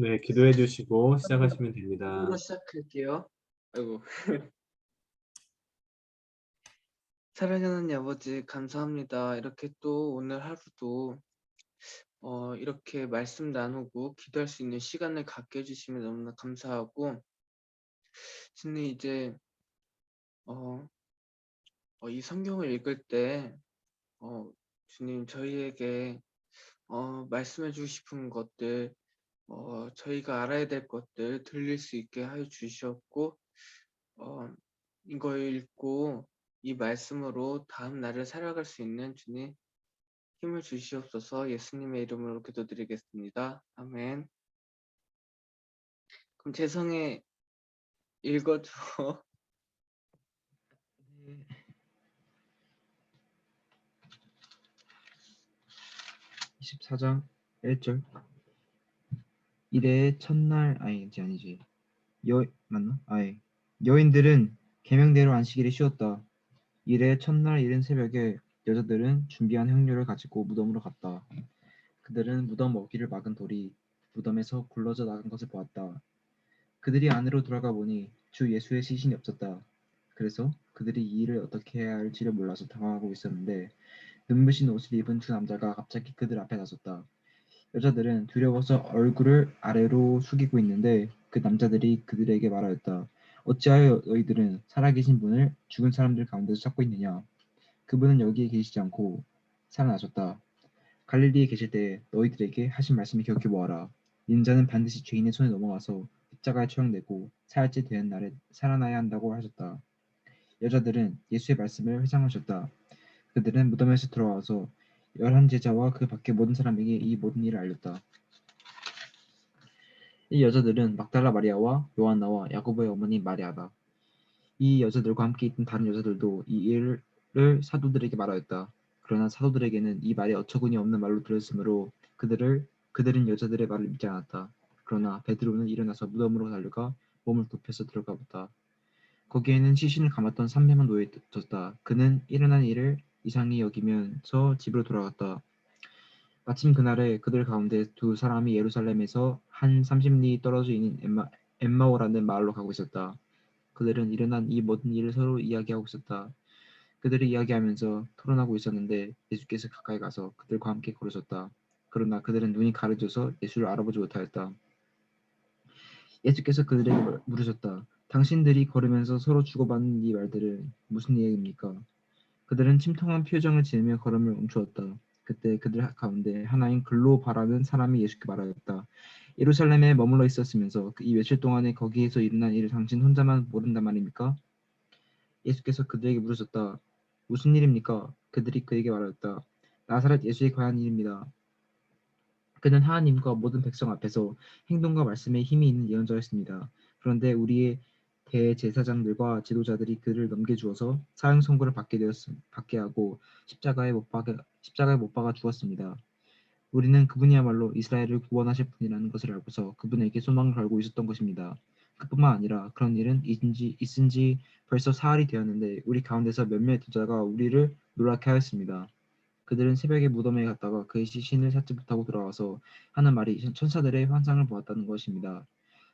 네, 기도해 주시고 시작하시면 으로 됩니다. 시작할게요. 아이고. 사랑하는 아버지 감사합니다. 이렇게 또 오늘 하루도 이렇게 말씀 나누고 기도할 수 있는 시간을 갖게 해 주시면 너무나 감사하고, 주님 이제 어 이 성경을 읽을 때 주님 저희에게 말씀해 주고 싶은 것들, 저희가 알아야 될 것들 들릴 수 있게 하여 주시옵고, 어 이걸 읽고 이 말씀으로 다음 날을 살아갈 수 있는 주님 힘을 주시옵소서. 예수님의 이름으로 기도드리겠습니다. 아멘. 그럼 재성이 읽어줘. 네. 24장 1절. 이래 첫날 아니지. 맞나? 여인들은 계명대로 안식일에 쉬었다. 이래 첫날 이른 새벽에 여자들은 준비한 향료를 가지고 무덤으로 갔다. 그들은 무덤 먹이를 막은 돌이 무덤에서 굴러져 나간 것을 보았다. 그들이 안으로 들어가 보니 주 예수의 시신이 없었다. 그래서 그들이 이 일을 어떻게 해야 할지를 몰라서 당황하고 있었는데, 눈부신 옷을 입은 두 남자가 갑자기 그들 앞에 나섰다. 여자들은 두려워서 얼굴을 아래로 숙이고 있는데, 그 남자들이 그들에게 말하였다. 어찌하여 너희들은 살아계신 분을 죽은 사람들 가운데서 찾고 있느냐? 그분은 여기에 계시지 않고 살아나셨다. 갈릴리에 계실 때 너희들에게 하신 말씀을 기억해 보아라. 인자는 반드시 죄인의 손에 넘어가서 십자가에 처형되고 사흘째 되는 날에 살아나야 한다고 하셨다. 여자들은 예수의 말씀을 회상하셨다. 그들은 무덤에서 들어와서 11제자와 그 밖의 모든 사람에게 이 모든 일을 알렸다. 이 여자들은 막달라 마리아와 요한나와 야고보의 어머니 마리아다. 이 여자들과 함께 있던 다른 여자들도 이 일을 사도들에게 말하였다. 그러나 사도들에게는 이 말이 어처구니 없는 말로 들렸으므로 그들은 여자들의 말을 믿지 않았다. 그러나 베드로는 일어나서 무덤으로 달려가 몸을 굽혀서 들어가 봤다. 거기에는 시신을 감았던 300명 놓여 있었다. 그는 일어난 일을 이상히 여기면서 집으로 돌아갔다. 마침 그날에 그들 가운데 두 사람이 예루살렘에서 한 30리 떨어져 있는 엠마오라는 마을로 가고 있었다. 그들은 일어난 이 모든 일을 서로 이야기하고 있었다. 그들이 이야기하면서 토론하고 있었는데 예수께서 가까이 가서 그들과 함께 걸으셨다. 그러나 그들은 눈이 가려져서 예수를 알아보지 못하였다. 예수께서 그들에게 물으셨다. 당신들이 걸으면서 서로 주고받는 이 말들은 무슨 이야기입니까? 그들은 침통한 표정을 지으며 걸음을 멈추었다. 그때 그들 가운데 하나인 글로바라는 사람이 예수께 말하였다. 예루살렘에 머물러 있었으면서 이 며칠 동안에 거기에서 일어난 일을 당신 혼자만 모른단 말입니까? 예수께서 그들에게 물으셨다. 무슨 일입니까? 그들이 그에게 말하였다. 나사렛 예수의 관한 일입니다. 그는 하나님과 모든 백성 앞에서 행동과 말씀에 힘이 있는 예언자였습니다. 그런데 우리의 대제사장들과 지도자들이 그를 넘겨주어서 사형 선고를 받게 하고 십자가에 못 박아 죽었습니다. 우리는 그분이야말로 이스라엘을 구원하실 분이라는 것을 알고서 그분에게 소망을 걸고 있었던 것입니다. 그뿐만 아니라 그런 일은 있은 지 벌써 사흘이 되었는데 우리 가운데서 몇몇 여자가 우리를 놀라게 하였습니다. 그들은 새벽에 무덤에 갔다가 그의 시신을 찾지 못하고 돌아와서 하는 말이 천사들의 환상을 보았다는 것입니다.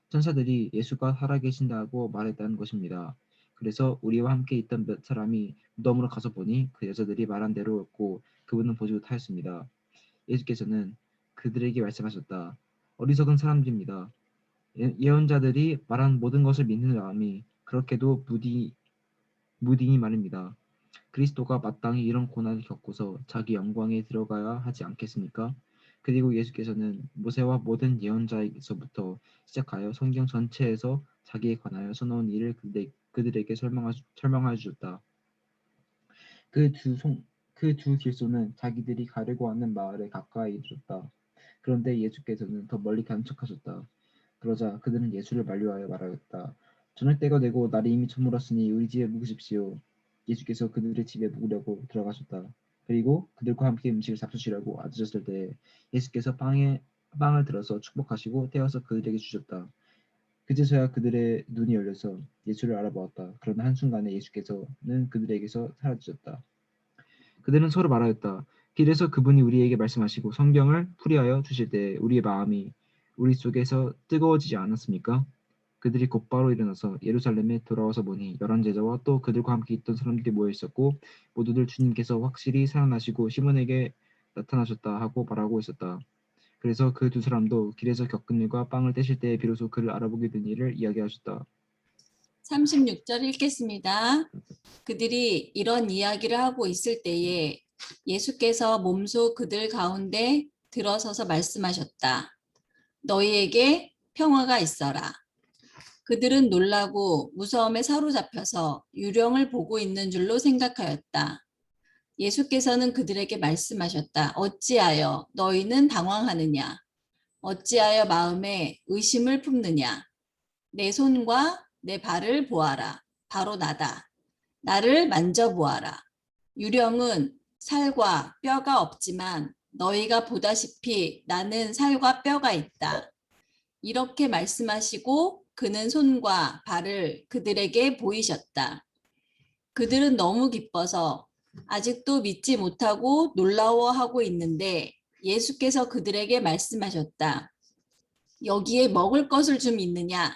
천사들이 예수가 살아계신다고 말했다는 것입니다. 그래서 우리와 함께 있던 몇 사람이 무덤으로 가서 보니 그 여자들이 말한 대로였고 그분은 보지 못하였습니다. 예수께서는 그들에게 말씀하셨다. 어리석은 사람들입니다. 예언자들이 말한 모든 것을 믿는 마음이 그렇게도 무딘이 말입니다. 그리스도가 마땅히 이런 고난을 겪고서 자기 영광에 들어가야 하지 않겠습니까? 그리고 예수께서는 모세와 모든 예언자에서부터 시작하여 성경 전체에서 자기에 관하여 써놓은 일을 그들에게 설명하여 주셨다. 그 두 길소는 자기들이 가려고 하는 마을에 가까이 이르렀다. 그런데 예수께서는 더 멀리 가는 척하셨다. 그러자 그들은 예수를 만류하여 말하였다. 저녁 때가 되고 날이 이미 저물었으니 우리 집에 묵으십시오. 예수께서 그들의 집에 묵으려고 들어가셨다. 그리고 그들과 함께 음식을 잡수시려고 앉으셨을 때 예수께서 빵을 들어서 축복하시고 떼어서 그들에게 주셨다. 그제서야 그들의 눈이 열려서 예수를 알아보았다. 그러나 한순간에 예수께서는 그들에게서 사라지셨다. 그들은 서로 말하였다. 길에서 그분이 우리에게 말씀하시고 성경을 풀이하여 주실 때 우리의 마음이 우리 속에서 뜨거워지지 않았습니까? 그들이 곧바로 일어나서 예루살렘에 돌아와서 보니 열한 제자와 또 그들과 함께 있던 사람들이 모여 있었고 모두들 주님께서 확실히 살아나시고 시몬에게 나타나셨다 하고 말하고 있었다. 그래서 그 두 사람도 길에서 겪은 일과 빵을 떼실 때에 비로소 그를 알아보게 된 일을 이야기하셨다. 36절 읽겠습니다. 그들이 이런 이야기를 하고 있을 때에 예수께서 몸소 그들 가운데 들어서서 말씀하셨다. 너희에게 평화가 있어라. 그들은 놀라고 무서움에 사로잡혀서 유령을 보고 있는 줄로 생각하였다. 예수께서는 그들에게 말씀하셨다. 어찌하여 너희는 당황하느냐? 어찌하여 마음에 의심을 품느냐? 내 손과 내 발을 보아라. 바로 나다. 나를 만져보아라. 유령은 살과 뼈가 없지만 너희가 보다시피 나는 살과 뼈가 있다. 이렇게 말씀하시고 그는 손과 발을 그들에게 보이셨다. 그들은 너무 기뻐서 아직도 믿지 못하고 놀라워하고 있는데 예수께서 그들에게 말씀하셨다. 여기에 먹을 것을 좀 있느냐?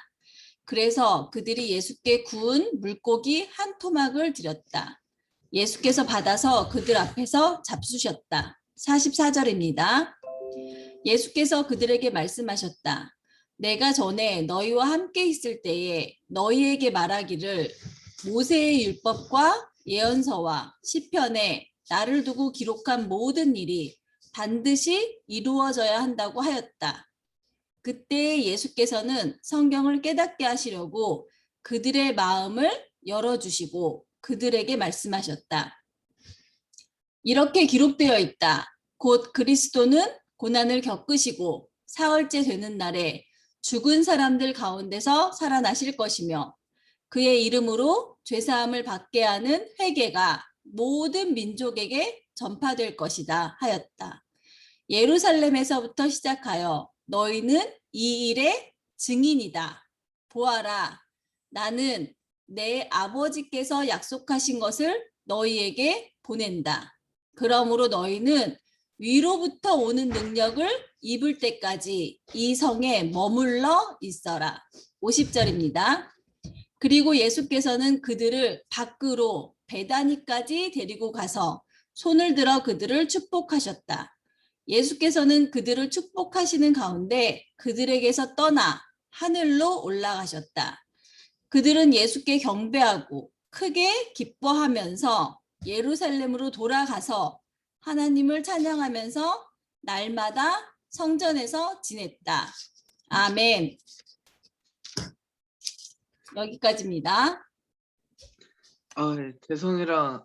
그래서 그들이 예수께 구운 물고기 한 토막을 드렸다. 예수께서 받아서 그들 앞에서 잡수셨다. 44절입니다. 예수께서 그들에게 말씀하셨다. 내가 전에 너희와 함께 있을 때에 너희에게 말하기를 모세의 율법과 예언서와 시편에 나를 두고 기록한 모든 일이 반드시 이루어져야 한다고 하였다. 그때 예수께서는 성경을 깨닫게 하시려고 그들의 마음을 열어주시고 그들에게 말씀하셨다. 이렇게 기록되어 있다. 곧 그리스도는 고난을 겪으시고 사흘째 되는 날에 죽은 사람들 가운데서 살아나실 것이며 그의 이름으로 죄사함을 받게 하는 회개가 모든 민족에게 전파될 것이다 하였다. 예루살렘에서부터 시작하여 너희는 이 일의 증인이다. 보아라, 나는 내 아버지께서 약속하신 것을 너희에게 보낸다. 그러므로 너희는 위로부터 오는 능력을 입을 때까지 이 성에 머물러 있어라. 50절입니다. 그리고 예수께서는 그들을 밖으로 베다니까지 데리고 가서 손을 들어 그들을 축복하셨다. 예수께서는 그들을 축복하시는 가운데 그들에게서 떠나 하늘로 올라가셨다. 그들은 예수께 경배하고 크게 기뻐하면서 예루살렘으로 돌아가서 하나님을 찬양하면서 날마다 성전에서 지냈다. 아멘. 여기까지입니다. 죄송이랑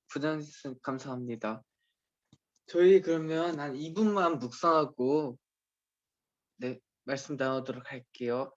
부장님 감사합니다. 저희 그러면 한 2분만 묵상하고 말씀 나누도록 할게요.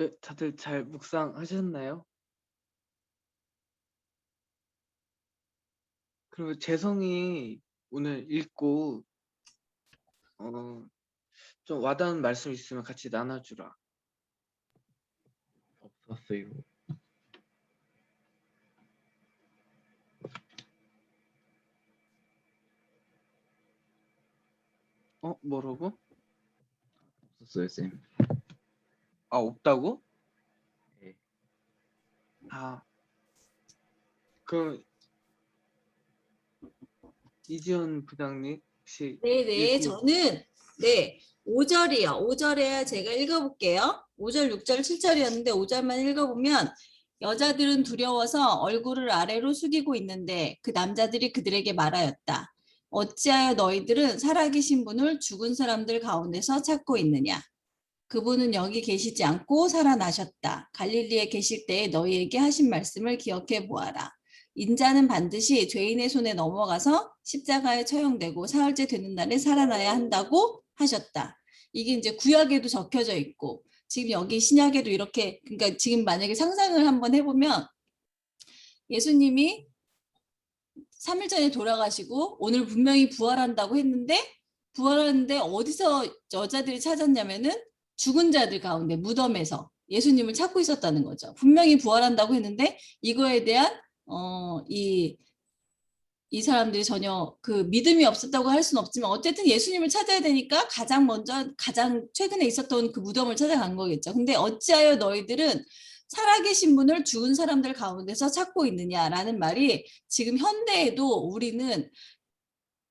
네, 다들 잘 묵상하셨나요? 그리고 재성이 오늘 읽고 좀 와닿는 말씀 있으면 같이 나눠주라. 없었어요. 뭐라고? 없었어요, 쌤. 아, 없다고? 네. 아, 그럼 이지연 부장님 혹시 네네, 읽고 저는 네 5절이요. 5절에 제가 읽어볼게요. 5절, 6절, 7절이었는데 5절만 읽어보면 여자들은 두려워서 얼굴을 아래로 숙이고 있는데 그 남자들이 그들에게 말하였다. 어찌하여 너희들은 살아계신 분을 죽은 사람들 가운데서 찾고 있느냐? 그분은 여기 계시지 않고 살아나셨다. 갈릴리에 계실 때에 너희에게 하신 말씀을 기억해 보아라. 인자는 반드시 죄인의 손에 넘어가서 십자가에 처형되고 사흘째 되는 날에 살아나야 한다고 하셨다. 이게 이제 구약에도 적혀져 있고 지금 여기 신약에도 이렇게 그러니까 지금 만약에 상상을 한번 해보면 예수님이 3일 전에 돌아가시고 오늘 분명히 부활한다고 했는데 부활하는데 어디서 여자들이 찾았냐면은 죽은 자들 가운데 무덤에서 예수님을 찾고 있었다는 거죠. 분명히 부활한다고 했는데 이거에 대한 이 사람들이 전혀 그 믿음이 없었다고 할 수는 없지만 어쨌든 예수님을 찾아야 되니까 가장 먼저 가장 최근에 있었던 그 무덤을 찾아간 거겠죠. 근데 어찌하여 너희들은 살아계신 분을 죽은 사람들 가운데서 찾고 있느냐라는 말이 지금 현대에도 우리는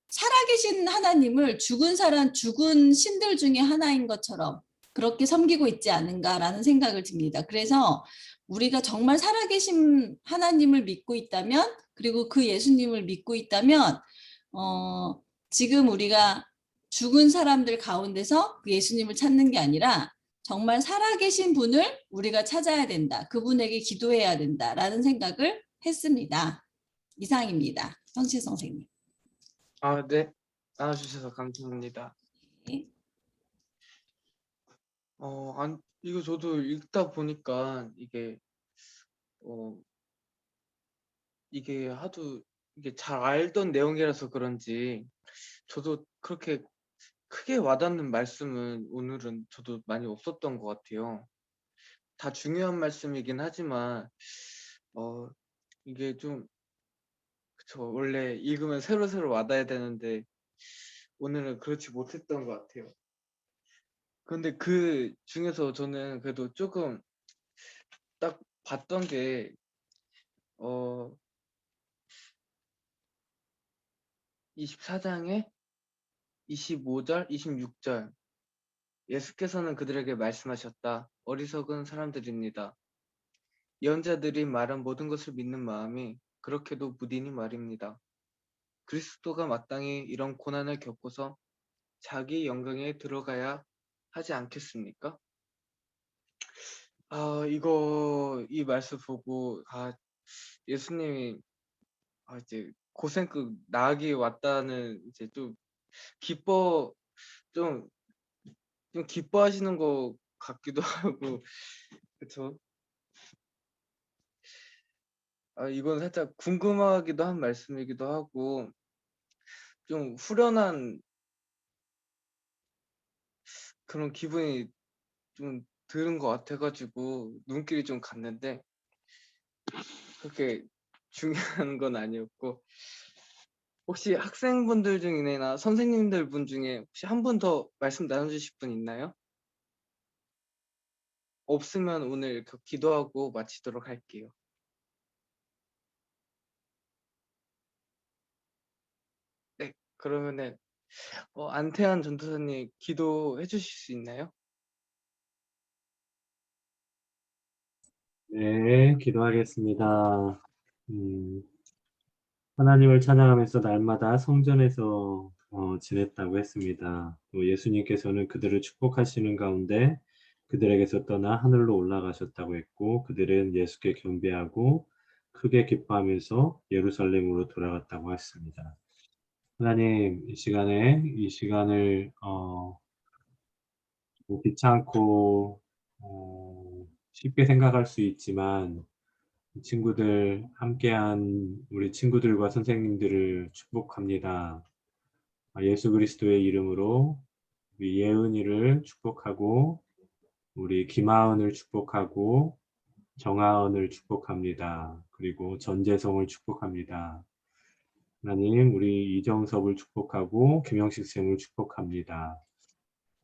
살아계신 하나님을 죽은 사람, 죽은 신들 중에 하나인 것처럼 그렇게 섬기고 있지 않은가라는 생각을 듭니다. 그래서 우리가 정말 살아계신 하나님을 믿고 있다면, 그리고 그 예수님을 믿고 있다면, 지금 우리가 죽은 사람들 가운데서 그 예수님을 찾는 게 아니라 정말 살아계신 분을 우리가 찾아야 된다. 그분에게 기도해야 된다라는 생각을 했습니다. 이상입니다. 성실 선생님. 네, 나눠주셔서 감사합니다. 네. 이거 저도 읽다 보니까 이게 하도 이게 잘 알던 내용이라서 그런지 저도 그렇게 크게 와닿는 말씀은 오늘은 저도 많이 없었던 것 같아요. 다 중요한 말씀이긴 하지만 이게 좀 그쵸, 원래 읽으면 새로 와닿아야 되는데 오늘은 그렇지 못했던 것 같아요. 근데 그 중에서 저는 그래도 조금 딱 봤던 게 24장에 25절, 26절 예수께서는 그들에게 말씀하셨다. 어리석은 사람들입니다. 예언자들이 말한 모든 것을 믿는 마음이 그렇게도 무딘이 말입니다. 그리스도가 마땅히 이런 고난을 겪고서 자기 영광에 들어가야 하지 않겠습니까? 이 말씀 보고 예수님이 이제 고생끝 나기 왔다는 이제 좀 기뻐 좀 기뻐하시는 것 같기도 하고 그쵸? 이건 살짝 궁금하기도 한 말씀이기도 하고 좀 후련한 그런 기분이 좀 드는 것 같아가지고 눈길이 좀 갔는데 그렇게 중요한 건 아니었고 혹시 학생분들 중이나 선생님들 분 중에 혹시 한 분 더 말씀 나눠주실 분 있나요? 없으면 오늘 기도하고 마치도록 할게요. 네, 그러면은 안태환 전도사님 기도해 주실 수 있나요? 네, 기도하겠습니다. 하나님을 찬양하면서 날마다 성전에서 지냈다고 했습니다. 또 예수님께서는 그들을 축복하시는 가운데 그들에게서 떠나 하늘로 올라가셨다고 했고 그들은 예수께 경배하고 크게 기뻐하면서 예루살렘으로 돌아갔다고 했습니다. 하나님, 이 시간을 귀찮고 쉽게 생각할 수 있지만 친구들 함께한 우리 친구들과 선생님들을 축복합니다. 예수 그리스도의 이름으로 우리 예은이를 축복하고 우리 김하은을 축복하고 정하은을 축복합니다. 그리고 전재성을 축복합니다. 하나님 우리 이정섭을 축복하고 김영식 쌤을 축복합니다.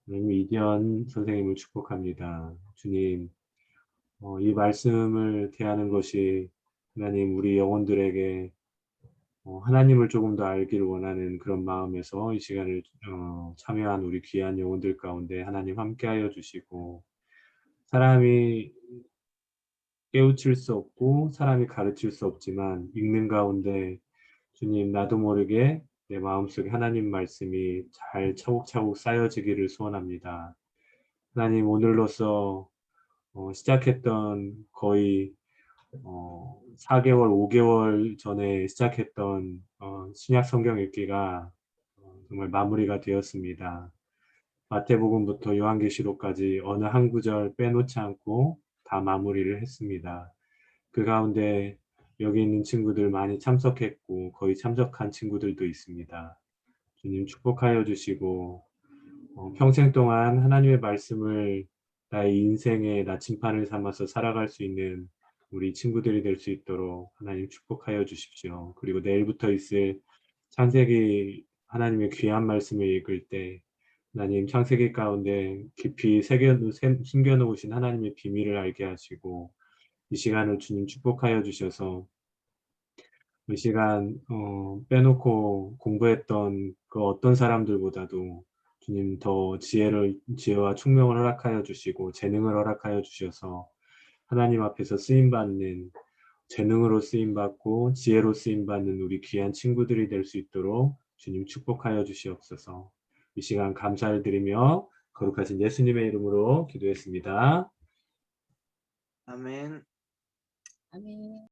하나님 이지연 선생님을 축복합니다. 주님 이 말씀을 대하는 것이 하나님 우리 영혼들에게 하나님을 조금 더 알기를 원하는 그런 마음에서 이 시간을 참여한 우리 귀한 영혼들 가운데 하나님 함께하여 주시고 사람이 깨우칠 수 없고 사람이 가르칠 수 없지만 읽는 가운데 주님 나도 모르게 내 마음속에 하나님 말씀이 잘 차곡차곡 쌓여지기를 소원합니다. 하나님 오늘로써 시작했던 거의 4개월, 5개월 전에 시작했던 신약 성경 읽기가 정말 마무리가 되었습니다. 마태복음부터 요한계시록까지 어느 한 구절 빼놓지 않고 다 마무리를 했습니다. 그 가운데 여기 있는 친구들 많이 참석했고 거의 참석한 친구들도 있습니다. 주님 축복하여 주시고 평생 동안 하나님의 말씀을 나의 인생의 나침판을 삼아서 살아갈 수 있는 우리 친구들이 될 수 있도록 하나님 축복하여 주십시오. 그리고 내일부터 있을 창세기 하나님의 귀한 말씀을 읽을 때 하나님 창세기 가운데 깊이 숨겨놓으신 하나님의 비밀을 알게 하시고 이 시간을 주님 축복하여 주셔서 이 시간 빼놓고 공부했던 그 어떤 사람들보다도 주님 더 지혜와 총명을 허락하여 주시고 재능을 허락하여 주셔서 하나님 앞에서 쓰임받는 재능으로 쓰임받고 지혜로 쓰임받는 우리 귀한 친구들이 될 수 있도록 주님 축복하여 주시옵소서. 이 시간 감사를 드리며 거룩하신 예수님의 이름으로 기도했습니다. 아멘. 아멘.